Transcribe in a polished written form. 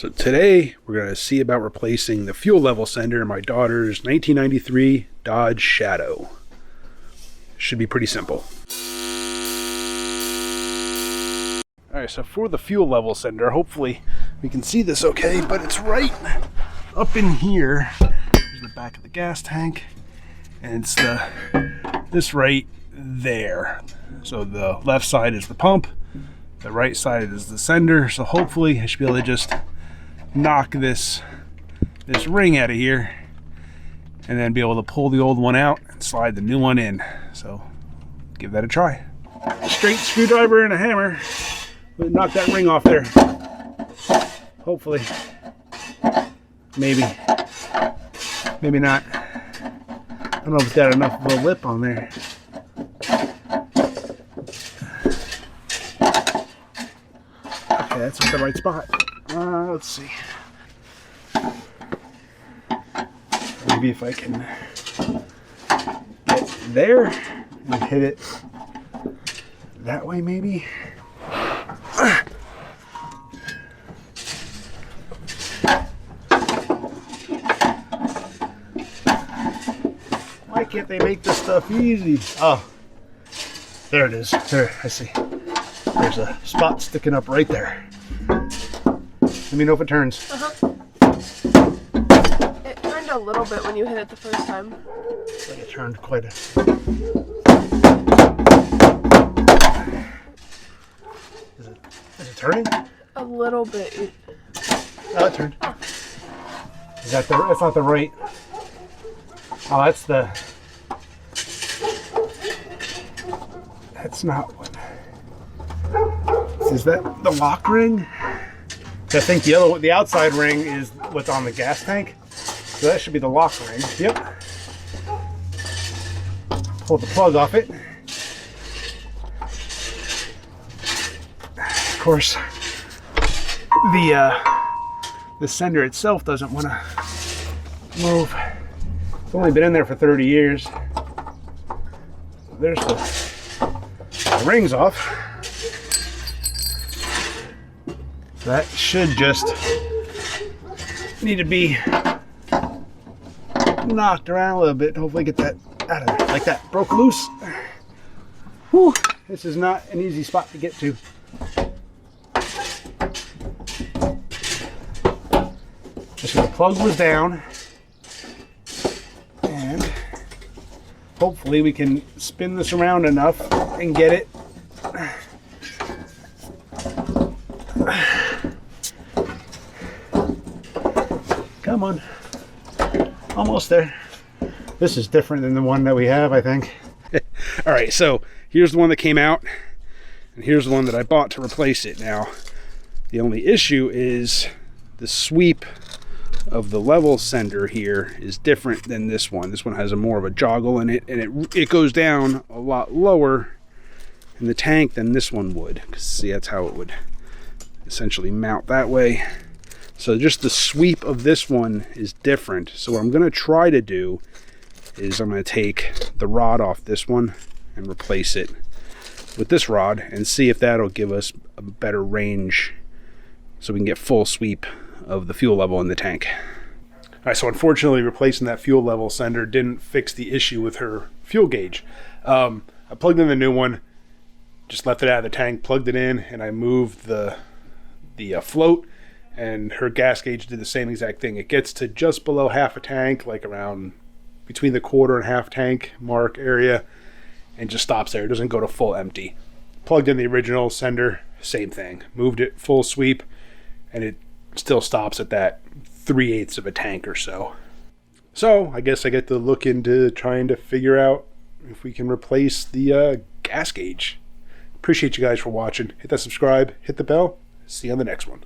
So today we're going to see about replacing the fuel level sender in my daughter's 1993 Dodge Shadow. Should be pretty simple. Alright, so for the fuel level sender, hopefully we can see this okay, but it's right up in here. There's the back of the gas tank, and it's this right there. So the left side is the pump, the right side is the sender, so hopefully I should be able to just knock this ring out of here and then be able to pull the old one out and slide the new one in. So give that a try. Straight screwdriver and a hammer would knock that ring off there. Hopefully. Maybe not. I don't know if it's got enough of a lip on there. Okay, that's not the right spot. Let's see. Maybe if I can get there and hit it that way, maybe. Why can't they make this stuff easy? Oh, there it is. There, I see. There's a spot sticking up right there. Let me know if it turns. It turned a little bit when you hit it the first time. Looks like it turned quite a... Is it turning? A little bit. Oh, it turned. Is that that's not the right... Oh, that's the... That's not what... Is that the lock ring? I think the outside ring is what's on the gas tank. So that should be the lock ring. Yep. Pull the plug off it. Of course, the sender itself doesn't want to move. It's only been in there for 30 years. There's the rings off. That should just need to be knocked around a little bit. Hopefully get that out of there. Like that. Broke loose. Whew. This is not an easy spot to get to. So the plug was down. And hopefully we can spin this around enough and get it come on. Almost there. This is different than the one that we have, I think. All right, so here's the one that came out, and here's the one that I bought to replace it. Now, the only issue is the sweep of the level sender here is different than this one. This one has more of a joggle in it, and it goes down a lot lower in the tank than this one would. 'Cause see, that's how it would essentially mount that way. So just the sweep of this one is different. So what I'm going to try to do is I'm going to take the rod off this one and replace it with this rod and see if that'll give us a better range so we can get full sweep of the fuel level in the tank. All right, so unfortunately replacing that fuel level sender didn't fix the issue with her fuel gauge. I plugged in the new one, just left it out of the tank, plugged it in, and I moved the float, and her gas gauge did the same exact thing. It gets to just below half a tank, like around between the quarter and half tank mark area, and just stops there. It doesn't go to full empty. Plugged in the original sender, same thing. Moved it full sweep, and it still stops at that 3/8 of a tank or so. So I guess I get to look into trying to figure out if we can replace the gas gauge. Appreciate you guys for watching. Hit that subscribe, hit the bell. See you on the next one.